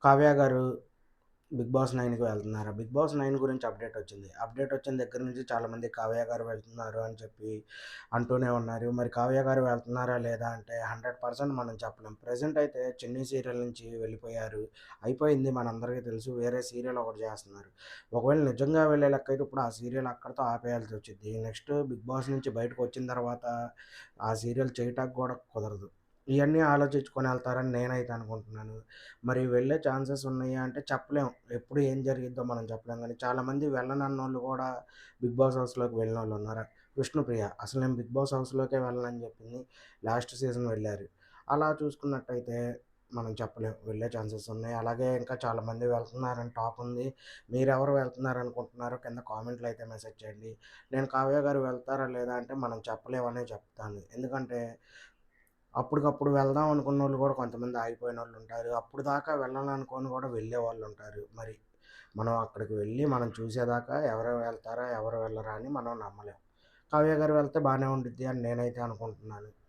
కావ్య గారు 'big boss 9'కి వెళ్తున్నారు. 'Big boss 9' గురించి అప్డేట్ వచ్చింది. అప్డేట్ వచ్చిన దగ్గర నుంచి చాలామంది కావ్య గారు వెళ్తున్నారు అని చెప్పి అంటూనే ఉన్నారు. మరి కావ్య గారు వెళ్తున్నారా లేదా అంటే 100% మనం చెప్పలేం. ప్రెజెంట్ అయితే 'చిన్ని' సీరియల్ నుంచి వెళ్ళిపోయారు. అయిపోయింది మనందరికీ తెలుసు. వేరే సీరియల్ ఒకటి చేస్తున్నారు. ఒకవేళ నిజంగా వెళ్ళే లెక్కయితే ఇప్పుడు ఆ సీరియల్ అక్కడితో ఆపేయాల్సి వచ్చిద్ది. నెక్స్ట్ 'బిగ్ బాస్' నుంచి బయటకొచ్చిన తర్వాత ఆ సీరియల్ చేయటానికి కూడా కుదరదు. ఇయన్నీ ఆలోచించుకొని ఎళ్తారని నేనైతే అనుకుంటున్నాను. మరి వెళ్ళే ఛాన్సెస్ ఉన్నాయా అంటే చెప్పలేం. ఎప్పుడు ఏం జరిగిద్దో మనం చెప్పలేం గానీ, చాలామంది వెళ్ళనన్నోళ్ళు గూడా 'బిగ్ బాస్' హౌస్‌లోకి వెళ్ళినోళ్ళున్నారు. విష్ణుప్రియ అసలు నేను 'బిగ్ బాస్' హౌస్‌లోకే వెళ్ళనని జెప్పింది. లాస్ట్ సీజన్ వెళ్లారు. అలా చూసుకున్నట్టయితే మనం చెప్పలేం. వెళ్ళే ఛాన్సెస్ ఉన్నాయి. అలాగే ఇంకా చాలామంది వెళ్తున్నారని టాక్ ఉంది. మీరెవరు వెళ్తున్నారనుకుంటున్నారో కింద కామెంట్‌లో అయితే మెసేజ్ చేయండి. నేను కావ్య గారు వెళ్తారా లేదా అంటే మనం చెప్పలేమనే చెప్తాను. ఎందుకంటే అప్పటికప్పుడు వెళ్దాం అనుకున్నోళ్ళు గూడా కొంతమంది ఆగిపోయినోళ్ళుంటారు. అప్పటిదాకా వెళ్ళాలనుకోని గూడా వెళ్ళేవాళ్ళుంటారు. మరి మనం అక్కడికి వెళ్ళి మనం చూసేదాకా ఎవరు వెళ్తారా, ఎవరు వెళ్ళరా అని మనం నమ్మలేం. కావ్య గారు వెళ్తే బానే ఉండిద్ది అని నేనైతే అనుకుంటున్నాను.